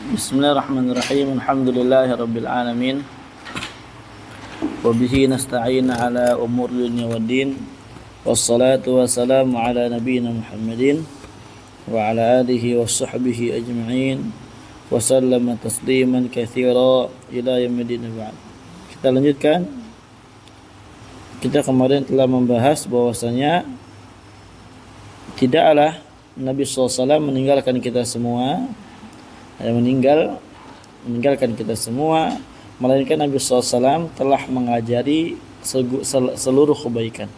Bismillahirrahmanirrahim. Alhamdulillahirabbil alamin. Wa bihi nasta'in ala umur dunya waddin. Wassalatu wassalamu ala nabiyyina Muhammadin wa ala alihi washabbihi ajma'in. Wa sallama tasliman katsira ila yaumil ba'd. Kita lanjutkan. Kita kemarin telah membahas bahwasanya tidaklah Nabi SAW meninggalkan kita semua, meninggalkan kita semua, melainkan Nabi SAW telah mengajari seluruh kebaikan,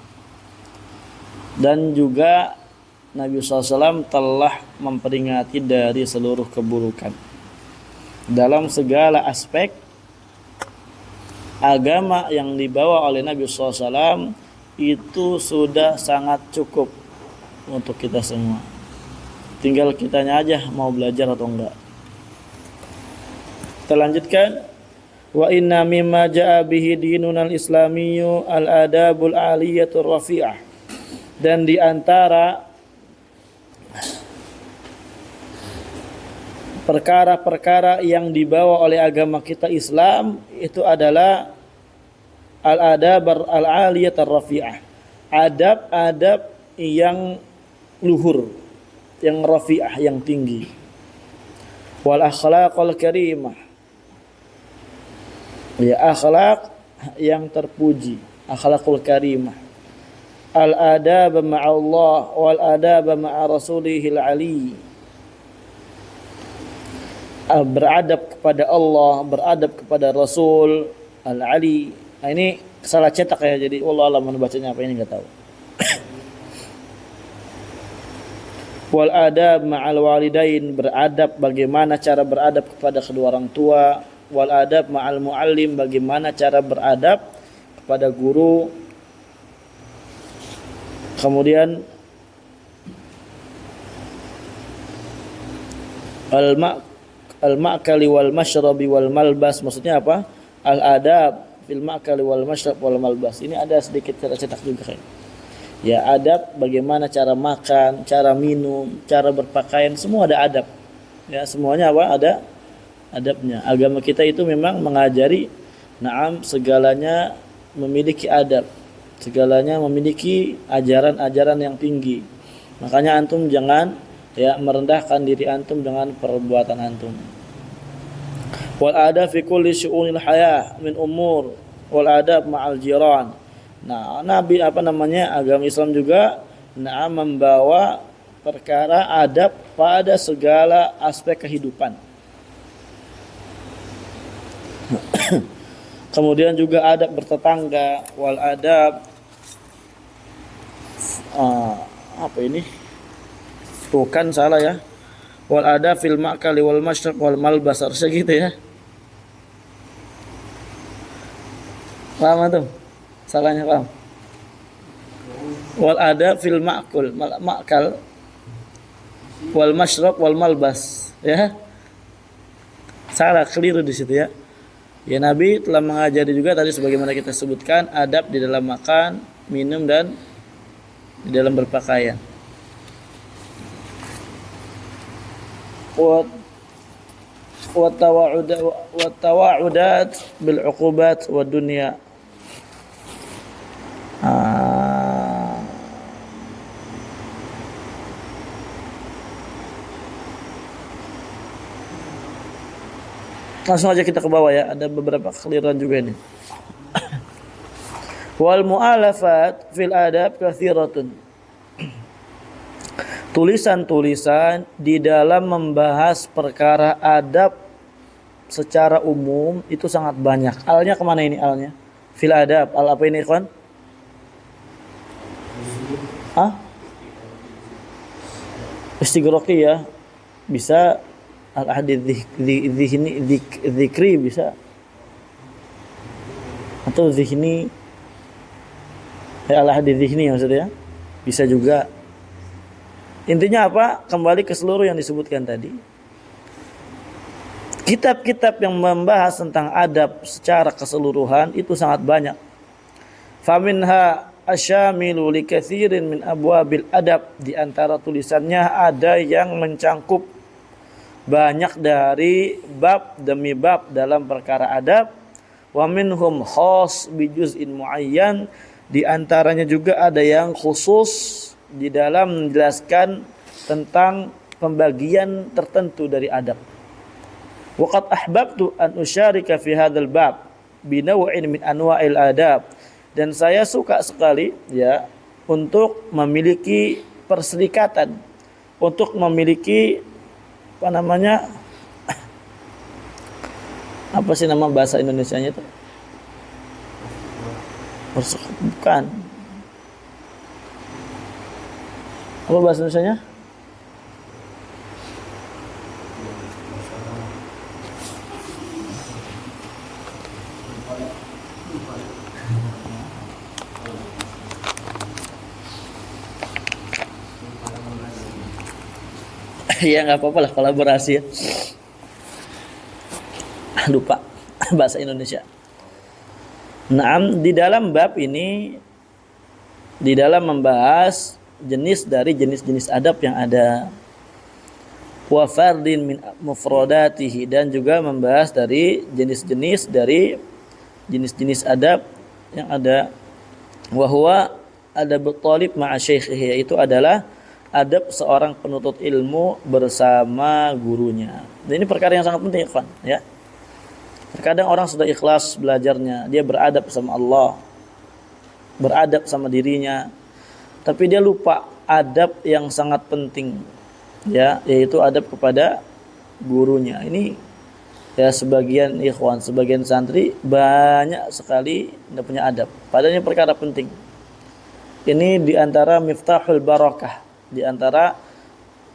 dan juga Nabi SAW telah memperingati dari seluruh keburukan. Dalam segala aspek agama yang dibawa oleh Nabi SAW itu sudah sangat cukup untuk kita semua. Tinggal kitanya aja mau belajar atau enggak. Kita lanjutkan. Wa inna mimma ja'a bihi dinunal islamiyyu al-adabul aliyatur rafi'ah. Dan di antara perkara-perkara yang dibawa oleh agama kita Islam itu adalah al-adab al-aliyatur rafi'ah. Adab-adab yang luhur, yang rafi'ah, yang tinggi. Wal akhlaqul karimah. Ya, akhlak yang terpuji, akhlakul karimah. Al adab ma'a Allah wal adab ma'a rasulihil ali. Beradab kepada Allah, beradab kepada Rasul al ali. Nah, ini salah cetak ya, jadi wallahu a'lam bacanya apa ini enggak tahu. Wal adab ma'al walidain, beradab bagaimana cara beradab kepada kedua orang tua. Wal adab ma'al muallim, bagaimana cara beradab kepada guru. Kemudian al-ma'kali wal mashrabi wal malbas, maksudnya apa? Al adab fil ma'kali wal mashrab wal malbas. Ini ada sedikit cara cetak juga kan. Ya, adab bagaimana cara makan, cara minum, cara berpakaian, semua ada adab. Ya, semuanya apa? Ada adabnya. Agama kita itu memang mengajari segalanya memiliki adab. Segalanya memiliki ajaran-ajaran yang tinggi. Makanya antum jangan merendahkan diri antum dengan perbuatan antum. Wal adab fi kulli syu'unil hayah min umur wal adab ma'al jiran. Nah, agama Islam juga membawa perkara adab pada segala aspek kehidupan. Kemudian juga adab bertetangga, wal adab bukan salah ya. Wal adab fil ma'kali wal mashrab wal malbas, harusnya gitu ya. Paham tuh? Salahnya paham. Wal adab fil ma'kal wal mashrab wal malbas, ya. Salah, keliru di situ ya. Ya, Nabi telah mengajari juga tadi sebagaimana kita sebutkan adab di dalam makan, minum, dan di dalam berpakaian. Wa tawa'udat bil 'uqubat wad dunya. Langsung aja kita ke bawah ya, ada beberapa kekeliruan juga ini. Wal mu'alafat fil adab katsiratun. Tulisan-tulisan di dalam membahas perkara adab secara umum itu sangat banyak. Alnya kemana ini alnya? Fil adab, al apa ini ikhwan? Istighroqi ya. Bisa al-hadits dzikri bisa, atau zihni al-hadits zihni maksudnya bisa juga. Intinya apa? Kembali ke seluruh yang disebutkan tadi. Kitab-kitab yang membahas tentang adab secara keseluruhan itu sangat banyak. Faminha asyamilu li katsirin min abwabil adab, di antara tulisannya ada yang mencangkup banyak dari bab demi bab dalam perkara adab. Wa minhum khas bi juz'in muayyan, di antaranya juga ada yang khusus di dalam menjelaskan tentang pembagian tertentu dari adab. Waqad ahbabtu an usyarika fi hadzal bab bi naw'in min anwa'il adab, dan saya suka sekali ya untuk memiliki perserikatan, untuk memiliki apa namanya, apa sih nama bahasa Indonesianya itu? Bukan. Apa bahasa Indonesianya? Ya nggak apa-apa lah, kolaborasi ya. Lupa bahasa Indonesia. Nah, di dalam bab ini, di dalam membahas jenis dari jenis-jenis adab yang ada, wa fardin min mufradatihi, dan juga membahas dari jenis-jenis dari jenis-jenis adab yang ada. Wa huwa adab talib ma'a syaikhihi, yaitu adalah adab seorang penuntut ilmu bersama gurunya. Dan ini perkara yang sangat penting, ikhwan, ya. Terkadang orang sudah ikhlas belajarnya, dia beradab sama Allah, beradab sama dirinya, tapi dia lupa adab yang sangat penting, ya, yaitu adab kepada gurunya. Ini ya sebagian ikhwan, sebagian santri banyak sekali tidak punya adab. Padahal ini perkara penting. Ini diantara miftahul barakah, di antara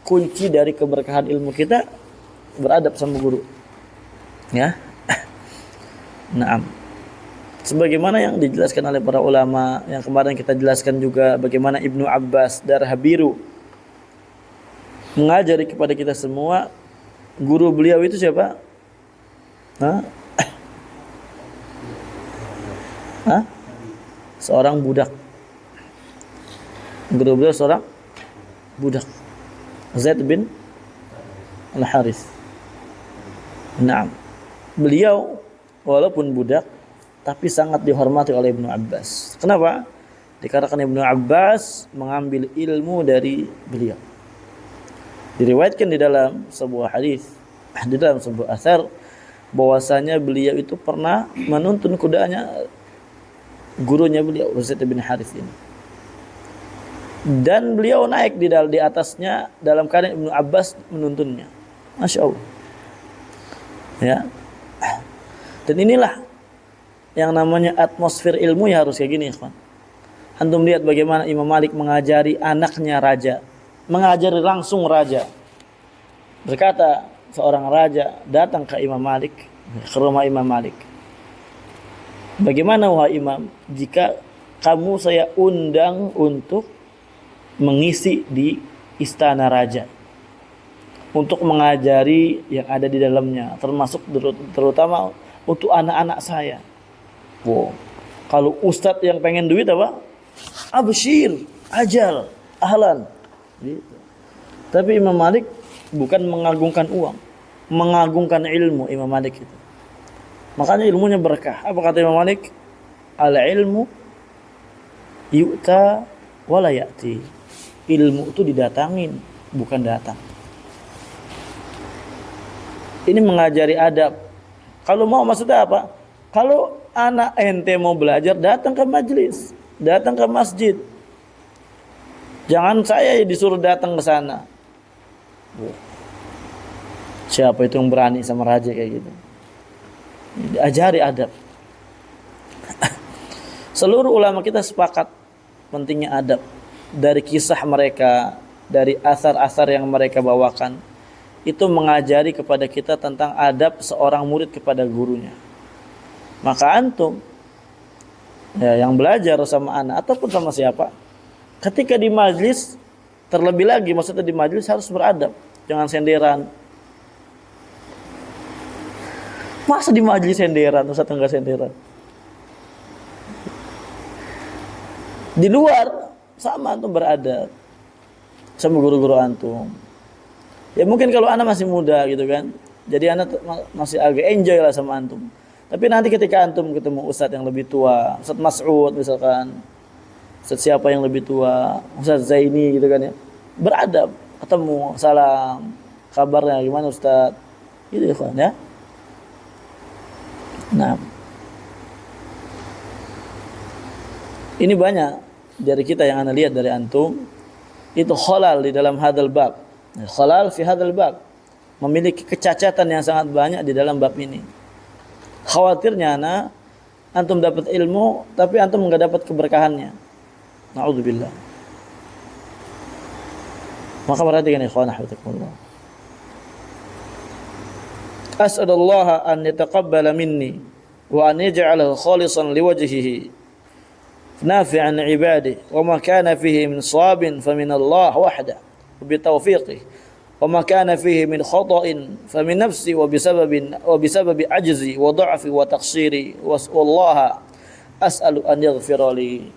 kunci dari keberkahan ilmu kita, beradab sama guru. Ya. Naam. Sebagaimana yang dijelaskan oleh para ulama, yang kemarin kita jelaskan juga bagaimana Ibnu Abbas darah biru mengajari kepada kita semua. Guru beliau itu siapa? Seorang budak. Guru beliau seorang budak, Zaid bin Al-Harith. Nah, beliau walaupun budak tapi sangat dihormati oleh Ibnu Abbas. Kenapa? Dikarenakan Ibnu Abbas mengambil ilmu dari beliau. Diriwayatkan di dalam sebuah hadis, di dalam sebuah athar, bahwasanya beliau itu pernah menuntun kudanya gurunya beliau, Zaid bin Harith ini. Dan beliau naik di atasnya dalam keadaan Ibnu Abbas menuntunnya. Masya Allah. Ya. Dan inilah yang namanya atmosfer ilmu, ya harus kayak gini, ikhwan. Antum lihat bagaimana Imam Malik mengajari anaknya raja, mengajari langsung raja. Berkata seorang raja datang ke Imam Malik, ke rumah Imam Malik. Bagaimana wahai Imam, jika kamu saya undang untuk mengisi di istana raja, untuk mengajari yang ada di dalamnya, termasuk terutama untuk anak-anak saya. Wow. Kalau ustadz yang pengen duit apa? Absyir, ajal, ahlan. Gitu. Tapi Imam Malik bukan mengagungkan uang, mengagungkan ilmu Imam Malik itu. Makanya ilmunya berkah. Apa kata Imam Malik? Al ilmu yu'ta wala ya'ti. Ilmu itu didatangin, bukan datang. Ini mengajari adab. Kalau mau maksudnya apa? Kalau anak ente mau belajar, datang ke majelis, datang ke masjid. Jangan saya disuruh datang ke sana. Siapa itu yang berani sama raja kayak gitu? Diajari adab. Seluruh ulama kita sepakat pentingnya adab. Dari kisah mereka, dari asar-asar yang mereka bawakan, itu mengajari kepada kita tentang adab seorang murid kepada gurunya. Maka antum ya, yang belajar sama anak ataupun sama siapa, ketika di majlis, terlebih lagi maksudnya di majlis harus beradab, jangan senderan. Masa di majlis senderan, Ustaz enggak senderan? Di luar sama antum beradab sama guru-guru antum. Ya mungkin kalau anak masih muda gitu kan, jadi anak masih agak enjoy lah sama antum. Tapi nanti ketika antum ketemu ustadz yang lebih tua, Ustadz Mas'ud misalkan, ustadz siapa yang lebih tua, Ustadz Zaini gitu kan ya, beradab, ketemu, salam, kabarnya gimana ustadz, gitu ya kan ya. Nah, ini banyak dari kita yang anda lihat dari antum itu khalal di dalam hadal bab. Khalal fi hadal bab, memiliki kecacatan yang sangat banyak di dalam bab ini. Khawatirnya antum dapat ilmu tapi antum enggak dapat keberkahannya. Na'udzubillah. Maka perhatikan ikhwan hafizakumullah. As'alullah an yataqabbala minni wa an yaj'alahu khalisan liwajhihi nafi'an 'ibadihi wa ma kana fihi min shawabin famin Allah wahda bi taufiqihi wa ma kana fihi min khata'in famin nafsi wa bisababi ajzi wa dha'fi wa taqsiri wallaha as'alu an yaghfira li.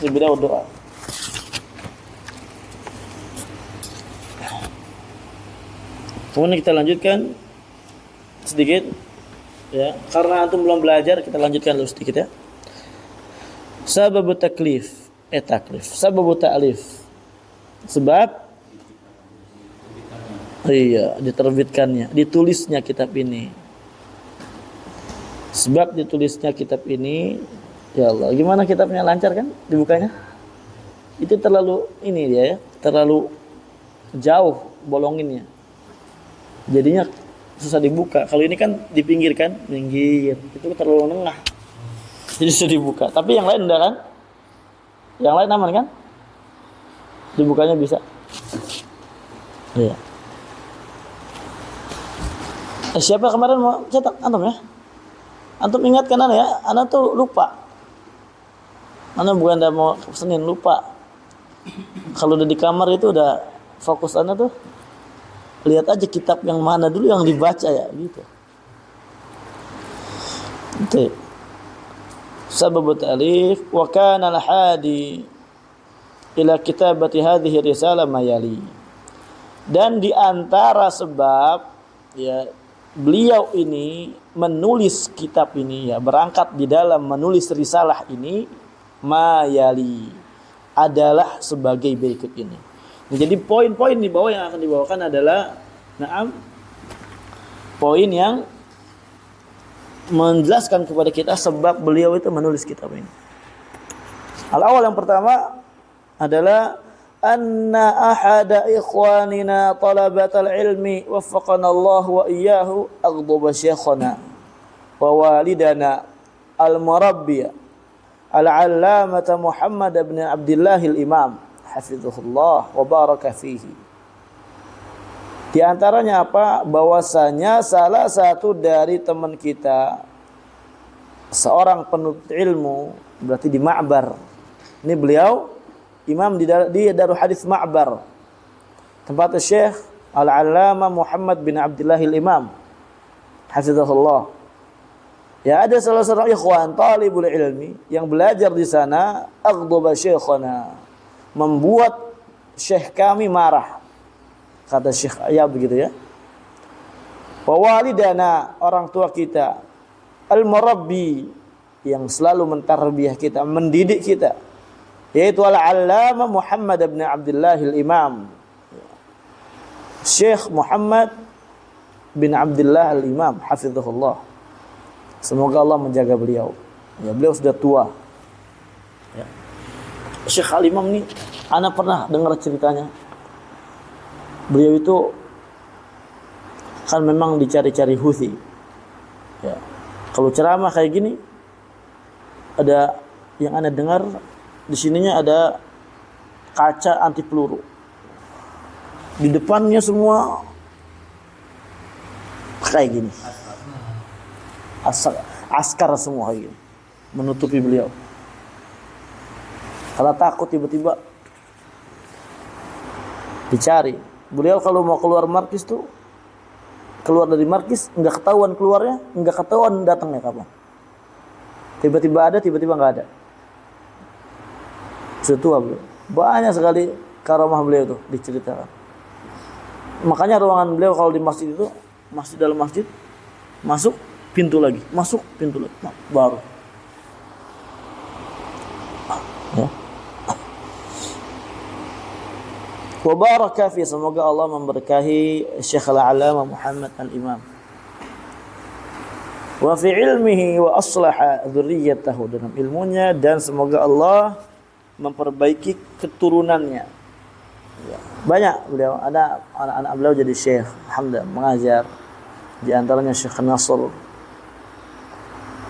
Beliau doa. Kemudian kita lanjutkan sedikit ya, karena antum belum belajar, kita lanjutkan dulu sedikit ya. Sabab taklif, sabab ta'lif. Sebab diterbitkannya, ditulisnya kitab ini. Sebab ditulisnya kitab ini, ya Allah, gimana kitabnya, lancar kan dibukanya? Itu terlalu ini dia ya, terlalu jauh bolonginnya. Jadinya susah dibuka. Kalau ini kan dipinggirkan, pinggir. Itu terlalu tengah. Jadi susah dibuka. Tapi yang lain udah kan? Yang lain aman kan? Dibukanya bisa. Iya. Siapa kemarin mau cetak? Antum ya? Antum ingatkan ana ya? Ana tuh lupa. Ana bukan dah mau Senin, lupa. Kalau udah di kamar itu udah fokus ana tuh. Lihat aja kitab yang mana dulu yang dibaca ya gitu. Itu. Sabab ta'lif wa kana al-hadi ila kitabati hadhihi risalah mayali. Dan di antara sebab ya beliau ini menulis kitab ini ya, berangkat di dalam menulis risalah ini mayali adalah sebagai berikut ini. Nah, jadi poin-poin di bawah yang akan dibawakan adalah poin yang menjelaskan kepada kita sebab beliau itu menulis kitab ini. Al-awwal yang pertama adalah anna ahada ikhwanina talabatal ilmi waffaqana Allah wa iyyahu aghdaba syekhana wa walidana al-murabbiya al-allamata Muhammad ibn Abdullah al-Imam hafizahullah wa baraka fihi. Di antaranya apa? Bahwasanya salah satu dari teman kita, seorang penuntut ilmu, berarti di Ma'bar. Ini beliau imam di Darul Hadis Ma'bar. Tempat Syekh Al-Allamah Muhammad bin Abdullah al-Imam hafizahullah. Ya, ada salah seorang ikhwan talibul ilmi yang belajar di sana, aghdaba syekhana, membuat syekh kami marah. Kata Syekh Ayab begitu ya. Wa walidana, orang tua kita, al-murabbi, yang selalu mentarbiyah kita, mendidik kita, yaitu al-allamah Muhammad bin Abdullah al-Imam, Syekh Muhammad bin Abdullah al-Imam hafizahullah. Semoga Allah menjaga beliau. Ya, beliau sudah tua. Ya. Syekh Al-Imam ini ana pernah dengar ceritanya. Beliau itu kan memang dicari-cari Houthi. Ya. Kalau ceramah kayak gini, ada yang ana dengar di sininya ada kaca anti peluru. Di depannya semua kayak gini. Askar semua kayak gini, menutupi beliau. Kalau takut tiba-tiba dicari. Beliau kalau mau keluar markis tuh, keluar dari markis enggak ketahuan keluarnya, enggak ketahuan datangnya kapan. Tiba-tiba ada, tiba-tiba enggak ada. Sudah tua beliau. Banyak sekali karamah beliau tuh diceritakan. Makanya ruangan beliau kalau di masjid itu, masjid dalam masjid, masuk pintu lagi, masuk pintu lagi, baru. Ya. Wa baraka fi, semoga Allah memberkahi Syekh Al-Allamah Muhammad Al-Imam. Wa fi ilmihi wa aslaha dzurriyyatahu, dalam ilmunya, dan semoga Allah memperbaiki keturunannya. Ya. Banyak beliau, ada anak-anak beliau jadi syekh, alhamdulillah mengajar. Di antaranya Syekh Nasr.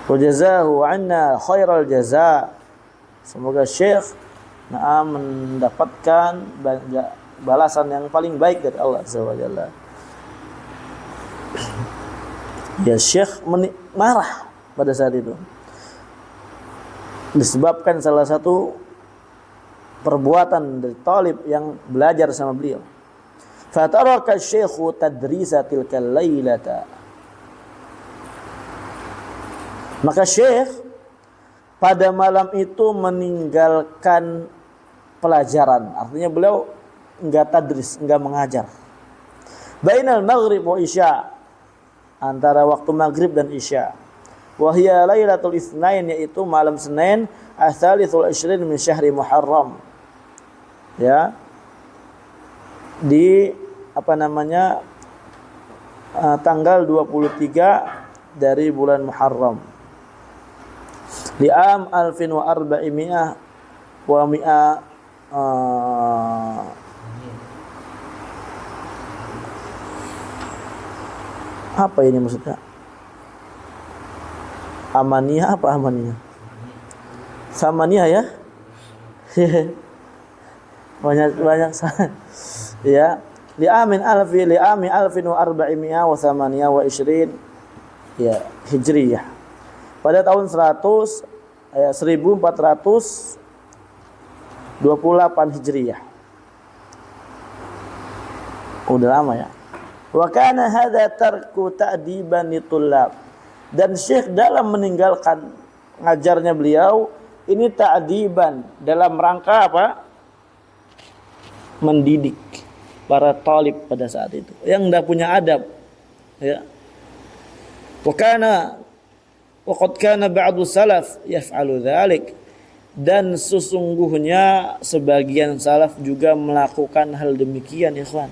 Wa jazahu 'anna khairal jazaa. Semoga Syekh mendapatkan balasan yang paling baik dari Allah Azza wa Jalla. Ya, Syekh marah pada saat itu disebabkan salah satu perbuatan dari talib yang belajar sama beliau. Fataraka syekhu tadrisa tilkal lailata. Maka Syekh pada malam itu meninggalkan pelajaran. Artinya beliau enggak tadris, enggak mengajar. Bainal maghrib wa isya, antara waktu maghrib dan isya. Wa hiya lailatul itsnain, yaitu malam Senin, ats-tsalitsul 20 min syahri Muharram. Ya. Di tanggal 23 dari bulan Muharram. Li'am 1400 wa mi'a apa ini maksudnya? Amaniyah apa amaniyah? Samaniyah ya? banyak ya. Li'ami 1428 ya Hijriyah. Pada tahun 1428 Hijriyah. Udah lama ya. Wa kana hadza tarku ta'diban litullab. Dan Syekh dalam meninggalkan ngajarnya beliau ini ta'diban, dalam rangka apa? Mendidik para talib pada saat itu yang enggak punya adab, ya. Wa qad kana ba'du salaf yaf'alu dzalik, dan sesungguhnya sebagian salaf juga melakukan hal demikian, ikhwan.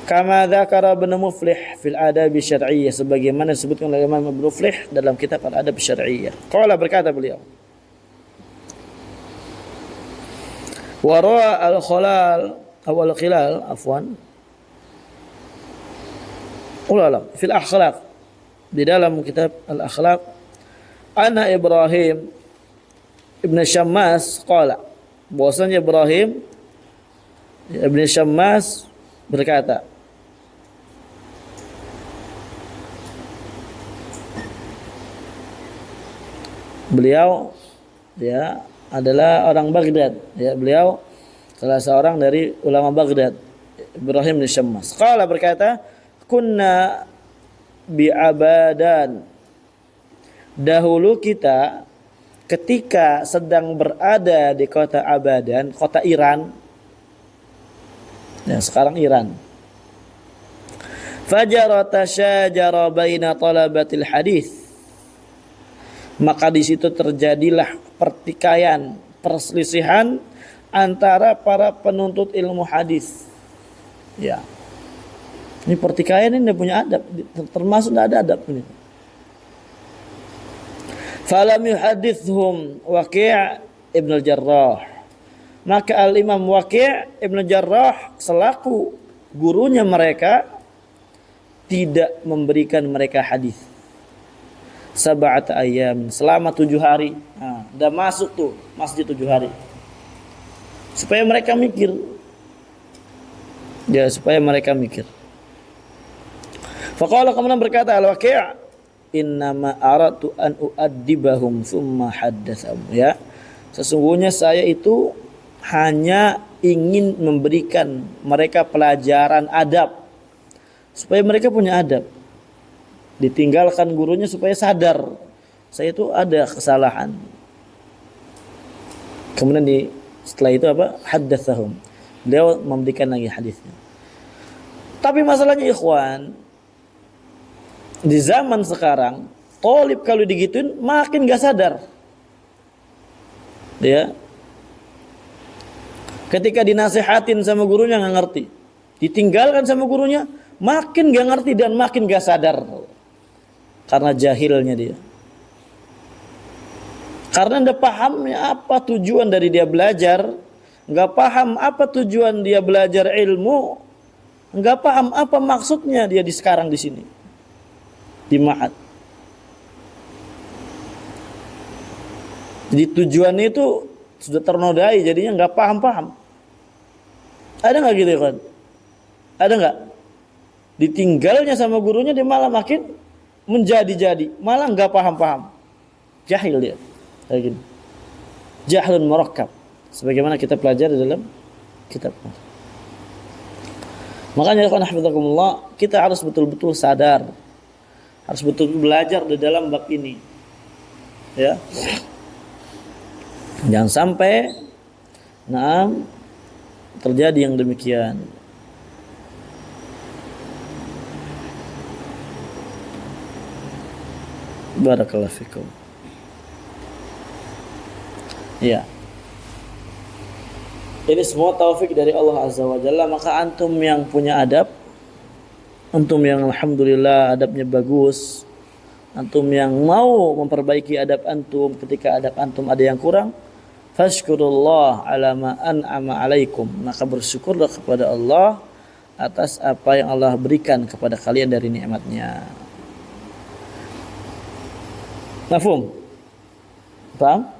Kama dzakara Ibnu Muflih fil adab syar'iyyah, sebagaimana disebutkan oleh Imam Ibnu Muflih dalam kitab Al-Adab Syar'iyyah. Qala, berkata beliau, wa ra'a al-khilal awal khilal afwan ulala fil akhlaq, di dalam kitab Al-Akhlaq, anna Ibrahim ibn Syammas qala, bahwasanya Ibrahim ibn Syammas berkata, beliau ya adalah orang Baghdad, ya, beliau salah seorang dari ulama Baghdad, Ibrahim bin Syammas. Qala, berkata, kunna bi Abadan, dahulu kita ketika sedang berada di kota Abadan, kota Iran, ya sekarang Iran. Fajara tasyajara baina talabatil hadis, maka di situ terjadilah pertikaian, perselisihan antara para penuntut ilmu hadis. Ya. Ini pertikaian ini tidak punya adab, termasuk tidak ada adab ini. Falam yuhaditshum Waqi' ibn al-Jarrah, maka al-Imam Waqi' ibn al-Jarrah selaku gurunya mereka tidak memberikan mereka hadis. Sab'at ayyam, selama 7 hari. Nah, udah masuk tuh masjid 7 hari. Supaya mereka mikir. Ya, supaya mereka mikir. Faqala, kemudian berkata al-Waqi', innama aradtu an u'addibahum thumma haddatsahum, ya. Sesungguhnya saya itu hanya ingin memberikan mereka pelajaran adab supaya mereka punya adab. Ditinggalkan gurunya supaya sadar saya itu ada kesalahan. Kemudian setelah itu apa? Haddatsahum, Beliau memberikan lagi hadisnya. Tapi masalahnya ikhwan, di zaman sekarang thalib kalau digituin makin gak sadar. Ya. Ketika dinasihatin sama gurunya gak ngerti, ditinggalkan sama gurunya makin gak ngerti dan makin gak sadar karena jahilnya dia. Karena ndak pahamnya apa tujuan dari dia belajar, nggak paham apa tujuan dia belajar ilmu, nggak paham apa maksudnya dia sekarang di sini di ma'had. Jadi tujuannya itu sudah ternodai, jadinya nggak paham. Ada nggak gitu kan? Ada nggak? Ditinggalnya sama gurunya dia malah makin menjadi, malah nggak paham. Jahil dia. Kayak gini. Jahlun murakkab. Sebagaimana kita pelajari dalam kitab. Makanya kita harus betul-betul sadar. Harus betul-betul belajar di dalam bab ini. Ya. Jangan sampai terjadi yang demikian. Barakallahu fikum. Ya. Ini semua taufik dari Allah Azza wa Jalla. Maka antum yang punya adab, antum yang alhamdulillah adabnya bagus, antum yang mau memperbaiki adab antum ketika adab antum ada yang kurang, fashkurullah ala ma an'ama alaikum. Maka bersyukurlah kepada Allah atas apa yang Allah berikan kepada kalian dari nikmatnya. Mafhum? Paham?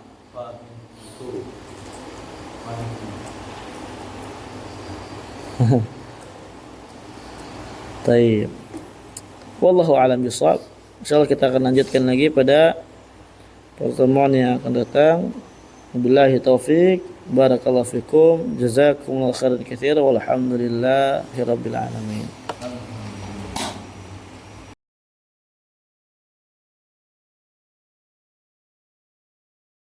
Taib. Wallahu a'lam bishawab. Insyaallah kita akan lanjutkan lagi pada pertemuan yang akan datang. Billahi taufik. Barakallahu fikum. Jazakumullahu khairan katsiran walhamdulillahirabbil alamin.